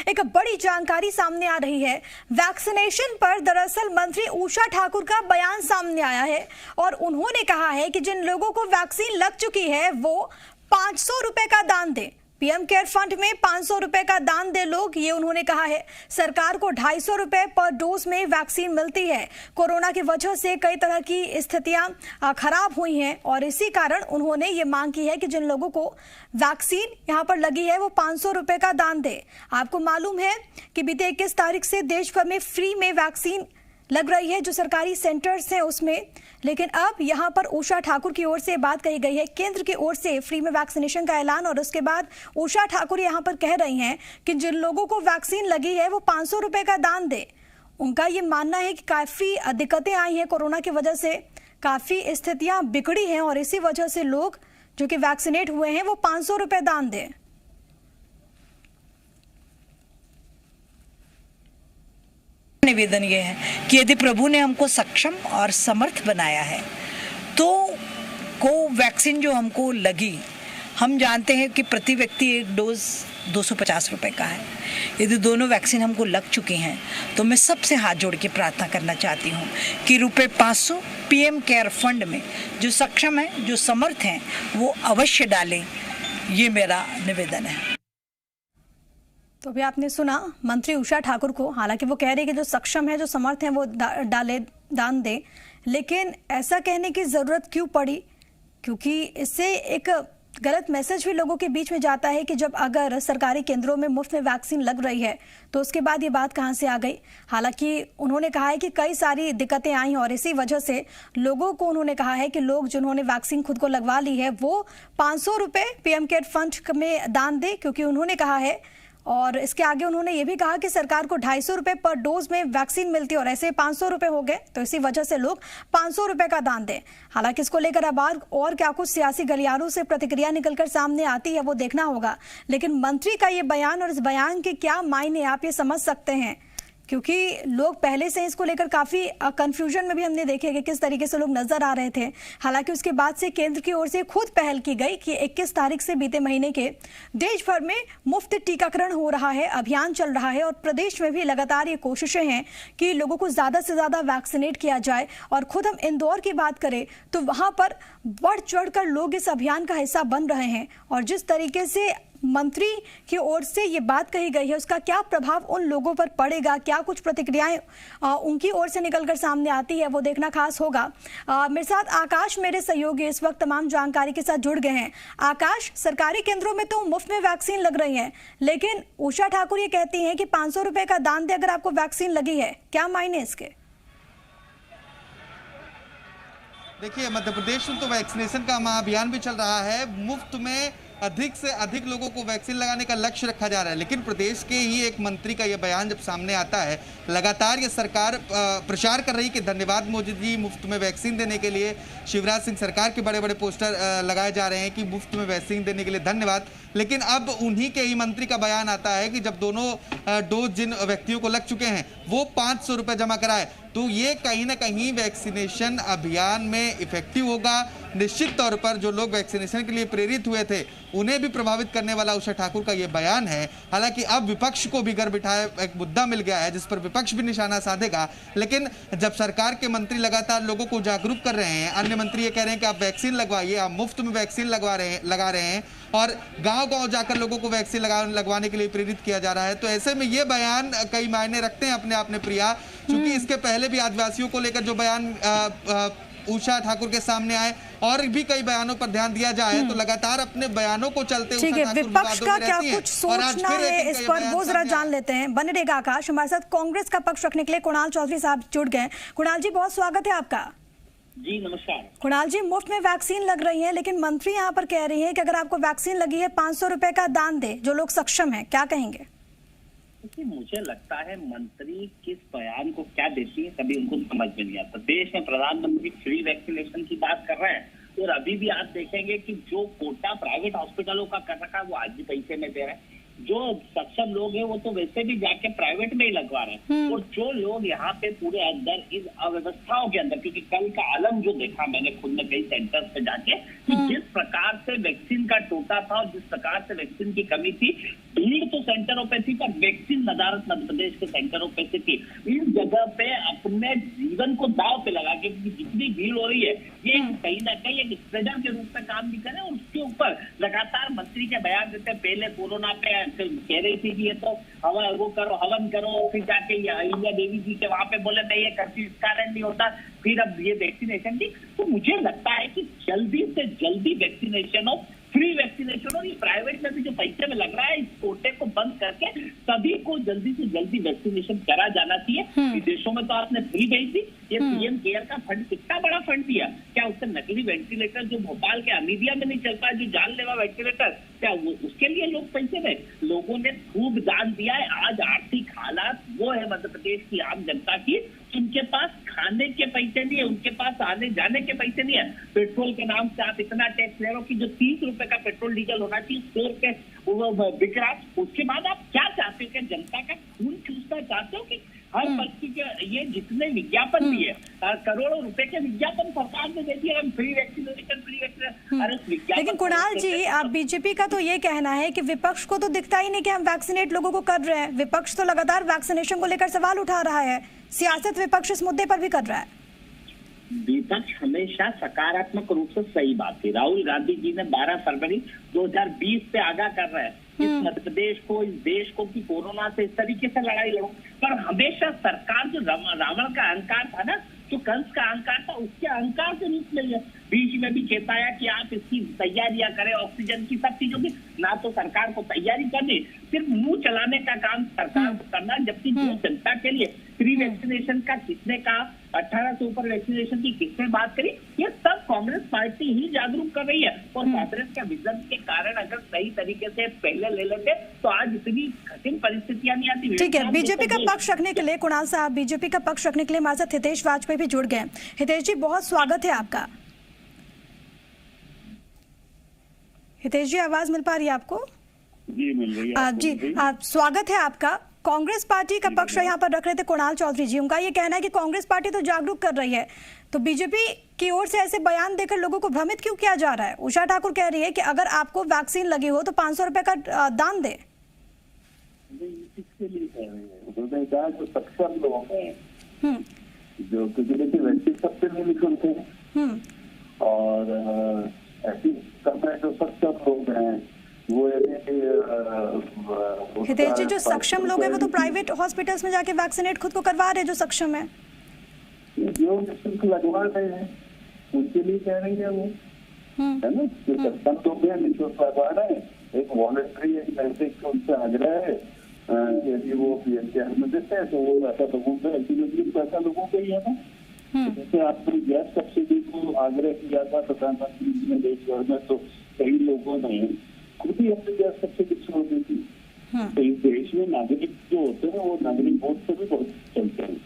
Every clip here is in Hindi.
एक बड़ी जानकारी सामने आ रही है। वैक्सीनेशन पर दरअसल मंत्री उषा ठाकुर का बयान सामने आया है और उन्होंने कहा है कि जिन लोगों को वैक्सीन लग चुकी है वो 500 रुपए का दान दें। पीएम केयर फंड में 500 रुपए का दान दे लोग, ये उन्होंने कहा है। सरकार को 250 रुपए पर डोज में वैक्सीन मिलती है। कोरोना की वजह से कई तरह की स्थितियां खराब हुई हैं और इसी कारण उन्होंने ये मांग की है कि जिन लोगों को वैक्सीन यहां पर लगी है वो 500 रुपए का दान दे। आपको मालूम है कि बीते 21 तारीख से देश भर में फ्री में वैक्सीन लग रही है जो सरकारी सेंटर्स हैं उसमें, लेकिन अब यहां पर उषा ठाकुर की ओर से बात कही गई है, केंद्र की ओर से फ्री में वैक्सीनेशन का ऐलान। और उसके बाद उषा ठाकुर यहां पर कह रही हैं कि जिन लोगों को वैक्सीन लगी है वो 500 रुपए का दान दे। उनका ये मानना है कि काफी दिक्कतें आई हैं कोरोना की वजह से, काफी स्थितियां बिगड़ी हैं और इसी वजह से लोग जो कि वैक्सीनेट हुए हैं वो 500 रुपए दान दें। निवेदन ये है कि यदि प्रभु ने हमको सक्षम और समर्थ बनाया है तो कोवैक्सीन जो हमको लगी, हम जानते हैं कि प्रति व्यक्ति एक डोज 250 रुपए का है। यदि दोनों वैक्सीन हमको लग चुकी हैं तो मैं सबसे हाथ जोड़ के प्रार्थना करना चाहती हूँ कि रुपए 500 पीएम केयर फंड में जो सक्षम है, जो समर्थ हैं, वो अवश्य डालें। ये मेरा निवेदन है। तो अभी आपने सुना मंत्री उषा ठाकुर को। हालांकि वो कह रही है कि जो सक्षम है, जो समर्थ है वो डाले, दान दे, लेकिन ऐसा कहने की जरूरत क्यों पड़ी? क्योंकि इससे एक गलत मैसेज भी लोगों के बीच में जाता है कि जब अगर सरकारी केंद्रों में मुफ्त में वैक्सीन लग रही है तो उसके बाद ये बात कहां से आ गई। हालांकि उन्होंने कहा है कि कई सारी दिक्कतें आई और इसी वजह से लोगों को उन्होंने कहा है कि लोग जिन्होंने वैक्सीन खुद को लगवा ली है वो 500 रुपए पीएम केयर फंड में दान दे, क्योंकि उन्होंने कहा है। और इसके आगे उन्होंने ये भी कहा कि सरकार को 250 रुपए पर डोज में वैक्सीन मिलती है और ऐसे 500 रुपए हो गए, तो इसी वजह से लोग 500 रुपए का दान दें। हालांकि इसको लेकर अब और क्या कुछ सियासी गलियारों से प्रतिक्रिया निकलकर सामने आती है वो देखना होगा, लेकिन मंत्री का ये बयान और इस बयान के क्या मायने आप ये समझ सकते हैं, क्योंकि लोग पहले से इसको लेकर काफी कंफ्यूजन में भी हमने देखे कि किस तरीके से लोग नजर आ रहे थे। हालांकि उसके बाद से केंद्र की ओर से खुद पहल की गई कि 21 तारीख से बीते महीने के देश भर में मुफ्त टीकाकरण हो रहा है, अभियान चल रहा है और प्रदेश में भी लगातार ये कोशिशें हैं कि लोगों को ज्यादा से ज्यादा वैक्सीनेट किया जाए। और खुद हम इंदौर की बात करें तो वहां पर बढ़ चढ़कर लोग इस अभियान का हिस्सा बन रहे हैं और जिस तरीके से मंत्री की ओर से ये बात कही गई है उसका क्या प्रभाव उन लोगों पर पड़ेगा, क्या कुछ प्रतिक्रियाएं उनकी ओर से निकलकर सामने आती है वो देखना खास होगा। मेरे साथ आकाश मेरे सहयोगी इस वक्त तमाम जानकारी के साथ जुड़ गए हैं। आकाश, सरकारी केंद्रों में तो मुफ्त में वैक्सीन लग रही है, लेकिन उषा ठाकुर ये कहती हैं कि 500 रुपए का दान दे अगर आपको वैक्सीन लगी है, क्या मायने इसके? देखिए, मध्य प्रदेश में तो वैक्सीनेशन का महाअभियान भी चल रहा है। मुफ्त में अधिक से अधिक लोगों को वैक्सीन लगाने का लक्ष्य रखा जा रहा है, लेकिन प्रदेश के ही एक मंत्री का यह बयान जब सामने आता है, लगातार ये सरकार प्रचार कर रही कि धन्यवाद मोदी जी मुफ्त में वैक्सीन देने के लिए। शिवराज सिंह सरकार के बड़े बड़े पोस्टर लगाए जा रहे हैं कि मुफ्त में वैक्सीन देने के लिए धन्यवाद। लेकिन अब उन्हीं के ही मंत्री का बयान आता है कि जब दोनों डोज जिन व्यक्तियों को लग चुके हैं वो 500 रुपये जमा कराए, तो ये कहीं ना कहीं वैक्सीनेशन अभियान में इफेक्टिव होगा। निश्चित तौर पर जो लोग वैक्सीनेशन के लिए प्रेरित हुए थे उन्हें भी प्रभावित करने वाला उषा ठाकुर का ये बयान है। हालांकि अब विपक्ष को भी घर बिठाए एक मुद्दा मिल गया है जिस पर विपक्ष भी निशाना साधेगा। लेकिन जब सरकार के मंत्री लगातार लोगों को जागरूक कर रहे हैं, अन्य मंत्री ये कह रहे हैं कि आप वैक्सीन लगवाइए, आप मुफ्त में वैक्सीन लगा रहे हैं और गांव-गांव जाकर लोगों को वैक्सीन लगवाने के लिए प्रेरित किया जा रहा है, तो ऐसे में ये बयान कई मायने रखते हैं अपने आप में प्रिया। क्योंकि इसके पहले भी आदिवासियों को लेकर जो बयान उषा ठाकुर के सामने आए और भी कई बयानों पर ध्यान दिया जाए तो लगातार अपने बयानों को चलते हुए विपक्ष का क्या कुछ सोचना है इस पर वो जरा जान लेते हैं। बने रहेगा आकाश। हमारे साथ कांग्रेस का पक्ष रखने के लिए कुणाल चौधरी साहब जुड़ गए। कुणाल जी, बहुत स्वागत है आपका। जी नमस्कार। कुणाल जी, मुफ्त में वैक्सीन लग रही है, लेकिन मंत्री यहाँ पर कह रही है कि अगर आपको वैक्सीन लगी है 500 रुपए का दान दे जो लोग सक्षम है, क्या कहेंगे? देखिए, मुझे लगता है मंत्री किस बयान को क्या देती है कभी उनको समझ में नहीं आता। देश में प्रधानमंत्री फ्री वैक्सीनेशन की बात कर रहे हैं और अभी भी आप देखेंगे कि जो कोटा प्राइवेट हॉस्पिटलों का कर रखा है वो आज भी पैसे में दे रहे हैं। जो सक्षम लोग हैं वो तो वैसे भी जाके प्राइवेट में ही लगवा रहे हैं, और जो लोग यहाँ पे पूरे अंदर इन अव्यवस्थाओं के अंदर, क्योंकि कल का आलम जो देखा मैंने खुद ने कई सेंटर पे जाके, कि जिस प्रकार से वैक्सीन का टोटा था और जिस प्रकार से वैक्सीन की कमी थी, भीड़ तो सेंटरों पे थी पर वैक्सीन नदारत मध्य प्रदेश के सेंटरों पे से थी। इस जगह पे अपने जीवन को दाव पे लगा के, जितनी भीड़ हो रही है ये कहीं ना कहीं एक स्प्रेडर के रूप में काम भी करे, और उसके ऊपर लगातार मंत्री के बयान देते हैं। पहले कोरोना पे कह रही थी कि ये तो हवन वो करो, हवन करो, फिर जाके अहिल्या देवी जी के वहां पे बोले नहीं ये करती इस कारण नहीं होता, फिर अब ये वैक्सीनेशन की। तो मुझे लगता है कि जल्दी से जल्दी वैक्सीनेशन हो, फ्री वैक्सीनेशन हो। ये प्राइवेट में भी जो पैसे में लग रहा है, इस कोटे को बंद करके सभी को जल्दी से जल्दी वैक्सीनेशन करा जाना चाहिए। विदेशों में तो आपने फ्री भेज दी, ये पीएम केयर का फंड कितना बड़ा फंड दिया, क्या उससे नकली वेंटिलेटर जो भोपाल के अमीदिया में नहीं चल पाया, जो जानलेवा वेंटिलेटर, क्या वो उसके लिए लोग पैसे दें? लोगों ने खूब दान दिया है। आज आर्थिक हालात वो है मध्य प्रदेश की आम जनता की, उनके पास खाने के पैसे नहीं है, उनके पास आने जाने के पैसे नहीं है। पेट्रोल के नाम से आप इतना टैक्स ले रहे हो कि जो 30 रुपए का पेट्रोल डीजल होना चाहिए 100 रुपए वो बिक रहा। उसके बाद आप क्या चाहते हो? क्या जनता का खून चूसना चाहते हो कि हर व्यक्ति के ये जितने विज्ञापन भी है, करोड़ों रुपए के विज्ञापन सरकार ने दे दिए, हम फ्री वैक्सीनेशन फ्री वैक्सीनेशन। अरे लेकिन कुणाल जी, आप बीजेपी का तो ये कहना है कि विपक्ष को तो दिखता ही नहीं कि हम वैक्सीनेट लोगों को कर रहे हैं। विपक्ष तो लगातार वैक्सीनेशन को लेकर सवाल उठा रहा है, सियासत विपक्ष इस मुद्दे पर भी कर रहा है। विपक्ष हमेशा सकारात्मक रूप से सही बात थी। राहुल गांधी जी ने 12 फरवरी 2020 से आगाह कर रहे हैं इस मध्य प्रदेश को, इस देश को, कि कोरोना से इस तरीके से लड़ाई लड़ो। पर हमेशा सरकार जो रावण का अहंकार था ना, जो कंस का अहंकार था, उसके अहंकार से रूप ले लिया। बीच में भी चेताया कि आप इसकी तैयारियां करें, ऑक्सीजन की, सब चीजों की। ना तो सरकार को तैयारी करनी, सिर्फ मुंह चलाने का काम सरकार को करना। जबकि जो जनता के लिए फ्री वैक्सीनेशन का किसने कहा, 18 से ऊपर वैक्सीनेशन की किसने बात करी, ये सब कांग्रेस पार्टी ही जागरूक कर रही है। और कांग्रेस का विजन के कारण अगर सही तरीके से पहले ले लेते तो आज इतनी कठिन परिस्थितियां नहीं आती। ठीक है, बीजेपी का पक्ष रखने के लिए कुणाल साहब, बीजेपी का पक्ष रखने के लिए हमारे साथ हितेश वाजपेयी भी जुड़ गए। हितेश जी, बहुत स्वागत है आपका। हितेश जी, आवाज मिल पा रही है आपको? जी मिल रही है जी, स्वागत है आपका। कांग्रेस पार्टी का पक्ष यहाँ पर रख रहे थे कुणाल चौधरी जी। उनका ये कहना है कि कांग्रेस पार्टी तो जागरूक कर रही है, तो बीजेपी की ओर से ऐसे बयान देकर लोगों को भ्रमित क्यों किया जा रहा है? उषा ठाकुर कह रही है कि अगर आपको वैक्सीन लगी हो तो 500 रुपए का दान दे। किसके लिए कह रहे हैं? उन्होंने कहा जो सक्षम लोग हैं, जो क्योंकि वैक्सीन सबसे नहीं निकलते हैं, और ऐसी समय जो सक्षम लोग हैं वो हितेश जी, जो सक्षम लोग हैं वो तो प्राइवेट हॉस्पिटल्स में जाके वैक्सीनेट खुद को करवा रहे हैं, जो सक्षम है, जो निःशुल्क लगवा रहे हैं उनके लिए कह रही है वो, है ना। जो सक्षम लोग हैं निःशुल्क लगवा रहे हैं, एक वॉलंटरी एक नैतिक उनसे आग्रह है कि यदि वो पीएम केयर में देते हैं तो वो पैसा लोगों को, अल्टीमेटली पैसा लोगों को ही है ना। जैसे आपने गैस सब्सिडी को आग्रह किया था प्रधानमंत्री जी ने देश भर में, तो कई लोगों ने खुद ही अपनी गैस सब्सिडी छोड़ दी थी। तो इस देश में नागरिक जो होते हैं वो नागरिक वोट से भी बहुत चलते हैं,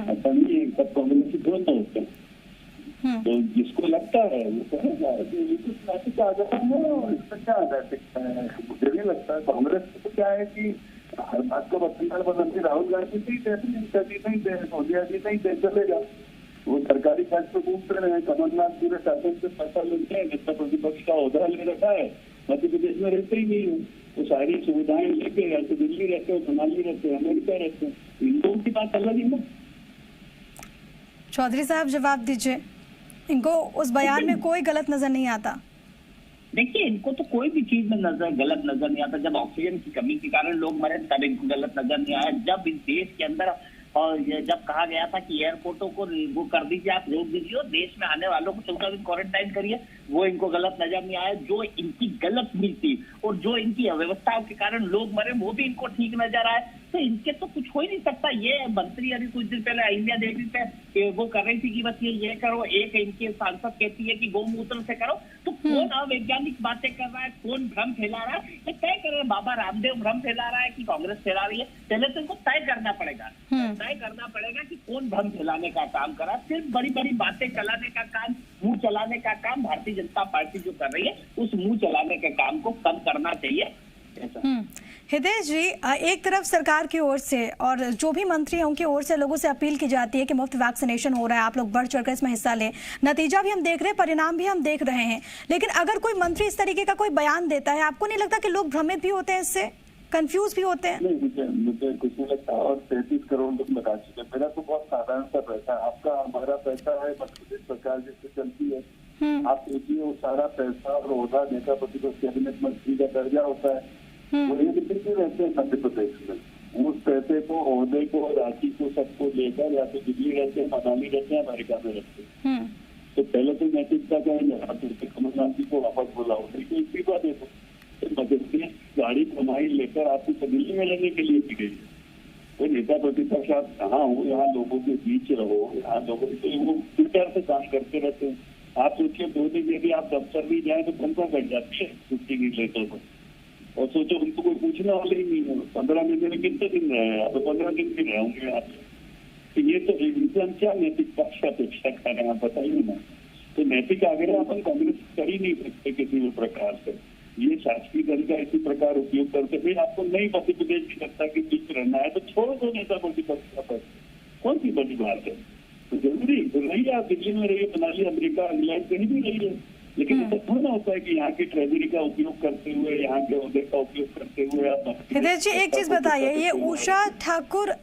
ऐसा नहीं है सब कांग्रेसी थोड़ा होते हैं। तो जिसको लगता है वो कहेगा नैतिक आग्रह है, और इसमें क्या नैतिकता है? मुझे नहीं लगता। कांग्रेस को क्या है कि हर बात को प्रधानमंत्री राहुल गांधी नहीं दे, सोनिया जी नहीं दे, चलेगा। वो सरकारी खर्च पे घूमते रहे, कमलनाथ पूरे शासन से पैसा लेते हैं, जितना प्रतिपक्ष का ओहदा ले रखा है, मध्य प्रदेश में रहते ही नहीं है। वो सारी सुविधाएं लेके या तो दिल्ली रहते हो, मनाली रहते हो, अमेरिका रहते हो, इन लोगों की बात अलग ही ना। चौधरी साहब जवाब दीजिए, इनको उस बयान में कोई गलत नजर नहीं आता? देखिए, इनको तो कोई भी चीज में गलत नजर नहीं आता। जब ऑक्सीजन की कमी के कारण लोग मरे तब इनको गलत नजर नहीं आया। जब इस देश के अंदर और जब कहा गया था कि एयरपोर्टों को वो कर दीजिए, आप रोक दीजिए, देश में आने वालों को 14 दिन क्वारंटाइन करिए, वो इनको गलत नजर नहीं आया। जो इनकी गलत नीति और जो इनकी अव्यवस्थाओं के कारण लोग मरे वो भी इनको ठीक नजर आए। तो इनके तो कुछ हो ही नहीं सकता। ये मंत्री अभी कुछ दिन पहले अहिल्या देवी पे वो कर रही थी कि बस ये करो, एक इनके सांसद कहती है कि गौमूत्र से करो। तो कौन अवैज्ञानिक बातें कर रहा है, कौन भ्रम फैला रहा है, ये तय कर रहे हैं। बाबा रामदेव भ्रम फैला रहा है कि कांग्रेस फैला रही है? पहले तो इनको तय करना पड़ेगा, तय करना पड़ेगा कि कौन भ्रम फैलाने का काम कर रहा है। सिर्फ बड़ी बड़ी बातें चलाने का काम, मुंह चलाने का काम भारतीय जनता पार्टी जो कर रही है, उस मुंह चलाने के काम को कम करना चाहिए। हितेश जी, एक तरफ सरकार की ओर से और जो भी मंत्री हैं उनकी ओर से लोगों से अपील की जाती है कि मुफ्त वैक्सीनेशन हो रहा है, आप लोग बढ़ चढ़कर इसमें हिस्सा लें। नतीजा भी हम देख रहे हैं, परिणाम भी हम देख रहे हैं। लेकिन अगर कोई मंत्री इस तरीके का कोई बयान देता है, आपको नहीं लगता कि लोग भ्रमित भी होते हैं, इससे कंफ्यूज भी होते हैं? नहीं, मुझे कुछ नहीं लगता। और 33 करोड़ लोग लगा चुके। मेरा तो बहुत साधारण सा पैसा है, आपका हमारा पैसा है, मध्य प्रदेश सरकार जिससे चलती है। आप देखिए, वो सारा पैसा और ओहदा नेता प्रतिपक्ष कैबिनेट मंत्री का दर्जा होता है, वो ये कितने रहते हैं मध्य प्रदेश में। उस पैसे को, ओहदे को, राशि को, सबको लेकर या तो दिल्ली रहते हैं, मनाली रहते हैं, अमेरिका में रहते हैं। तो पहले तो नैतिकता का है, कमलनाथ जी को वापस बुलाओ, लेकिन इसी बात देखो, मध्य प्रदेश गाड़ी कमाई लेकर आपको दिल्ली में रहने के लिए की गई है। कोई नेता प्रतिपक्ष आप कहाँ हो, यहाँ लोगों के बीच रहो, यहाँ लोगों के वो ट्विटर से काम करते रहते हैं। आप सोचिए, 2 दिन यदि आप दफ्तर भी जाए तो तनख्वाह कट जाती है छुट्टी की लेटर पर। और सोचो, उनको कोई पूछने वाले ही नहीं है। 15 महीने में कितने दिन रहे हैं? तो 15 दिन भी रहे होंगे आप। तो ये तो इंसान क्या नैतिक पक्ष का अपेक्षा कर रहे हैं, आप बताइए ना। तो नैतिक आग्रह अपन कांग्रेस कर ही नहीं सकते किसी भी प्रकार से। ये शासकीय दल का इसी प्रकार उपयोग करते हुए आपको नई मध्य प्रदेश की सत्ता के बीच रहना है तो छोड़ दो नेता प्रतिपक्ष का पद। कौन सी बड़ी बात है? तो जरूरी तो रहिए, आप दिल्ली में रहिए, मनाली, अमेरिका, इंग्लैंड कहीं भी रहिए, लेकिन ऐसा थोड़ा होता है कि यहाँ की ट्रेजरी का उपयोग करते हुए, यहाँ के ओहदे का उपयोग करते हुए आप। हितेश जी, एक चीज बताइए, ये उषा ठाकुर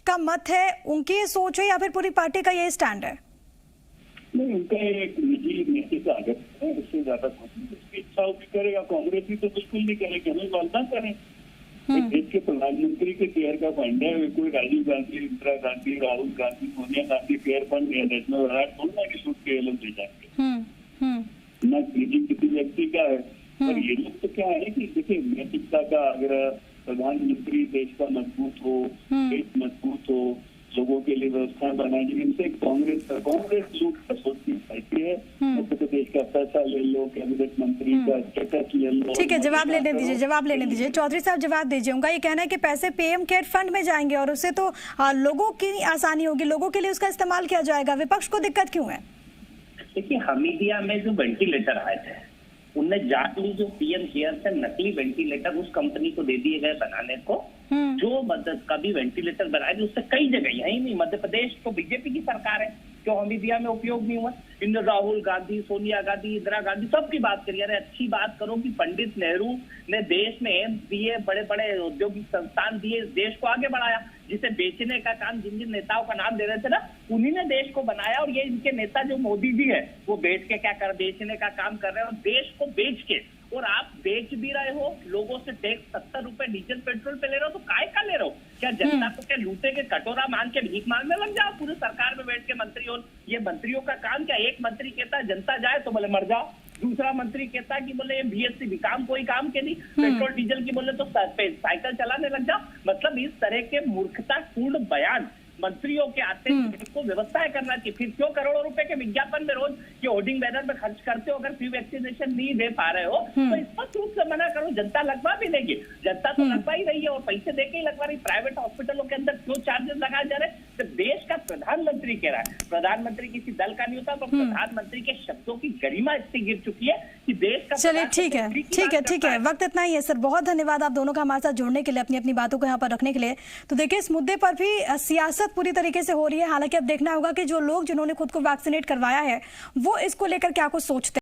का मत है, उनकी ये सोच है या फिर पूरी पार्टी का ये स्टैंड है? नहीं, उनका एक निजी नैतिक आग्रह है, इससे ज्यादा कुछ नहीं। उसकी इच्छा होगी करेगा, कांग्रेस ही तो बिल्कुल नहीं करेगी, हमें वादा करें। देश के प्रधानमंत्री के केयर का फंड है, कोई राजीव गांधी, इंदिरा गांधी, राहुल गांधी, सोनिया गांधी केयर फंड है, नेशनल विराट थोड़ा कि लूट के ले जाएंगे न निजी किसी व्यक्ति का है। और ये लोग तो क्या है कि देखिए, नैतिकता का आग्रह, प्रधानमंत्री देश का मजबूत हो, देश मजबूत हो, लोगों के लिए व्यवस्था बनाई जाए, इनसे कांग्रेस लूट का सोचती है। मध्य प्रदेश का पैसा ले लो, कैबिनेट मंत्री का स्टेटस ले लो। ठीक है, जवाब लेने दीजिए चौधरी साहब, जवाब दीजिए। उनका ये कहना है कि पैसे पीएम केयर फंड में जाएंगे और उससे तो लोगों की आसानी होगी, लोगों के लिए उसका इस्तेमाल किया जाएगा, विपक्ष को दिक्कत क्यों है? देखिए, हमीदिया में जो वेंटिलेटर आए थे, उनने जाट ली जो पीएम केयर से नकली वेंटिलेटर उस कंपनी को दे दिए गए बनाने को, जो मदद का भी वेंटिलेटर बनाए उससे कई जगह, यही नहीं मध्य प्रदेश तो बीजेपी की सरकार है, क्यों हमीदिया में उपयोग नहीं हुआ? इन राहुल गांधी, सोनिया गांधी, इंदिरा गांधी सबकी बात करिए। अरे अच्छी बात करो कि पंडित नेहरू ने देश में दिए, बड़े बड़े औद्योगिक संस्थान दिए, देश को आगे बढ़ाया, जिसे बेचने का काम जिन जिन नेताओं का नाम दे रहे थे ना, उन्हीं ने देश को बनाया। और ये इनके नेता जो मोदी जी है, वो बेच के क्या कर, बेचने का काम कर रहे हैं, और देश को बेच के, और आप बेच भी रहे हो, लोगों से टैक्स 70 रुपए डीजल पेट्रोल पे ले रहे हो, तो काय का ले रहे हो? क्या जनता को क्या लूटे के कटोरा मान के भीख मांगने लग जाओ पूरी सरकार में बैठ के मंत्री? और ये मंत्रियों का काम क्या? एक मंत्री कहता है जनता जाए तो बोले मर जाओ, दूसरा मंत्री कहता है कि बोले ये बीएससी भी काम कोई काम के नहीं, पेट्रोल डीजल की बोले तो साइकिल चलाने लग जाओ। मतलब इस तरह के मूर्खतापूर्ण बयान मंत्रियों के आते हैं, इसको व्यवस्थाएं करना चाहिए। फिर क्यों करोड़ों रुपए के विज्ञापन में रोज ये होर्डिंग बैनर में खर्च करते हो? अगर फ्री वैक्सीनेशन नहीं दे पा रहे हो तो स्पष्ट रूप से मना करो, जनता लगवा भी देगी। जनता तो लगवा ही रही है और पैसे देके ही लगवा रही। प्राइवेट हॉस्पिटलों के अंदर क्यों चार्जेस लगाए जा रहे हैं? तो देश का प्रधानमंत्री कह रहा है, प्रधानमंत्री किसी दल का नहीं होता, तो प्रधानमंत्री के शब्दों की गरिमा इतनी गिर चुकी है कि देश का। चलिए ठीक है, वक्त इतना ही है सर। बहुत धन्यवाद आप दोनों का हमारे साथ जुड़ने के लिए, अपनी अपनी बातों को यहाँ पर रखने के लिए। तो देखिए, इस मुद्दे पर भी सियासत पूरी तरीके से हो रही है। हालांकि अब देखना होगा कि जो लोग जिन्होंने खुद को वैक्सीनेट करवाया है वो इसको लेकर क्या कुछ सोचते हैं।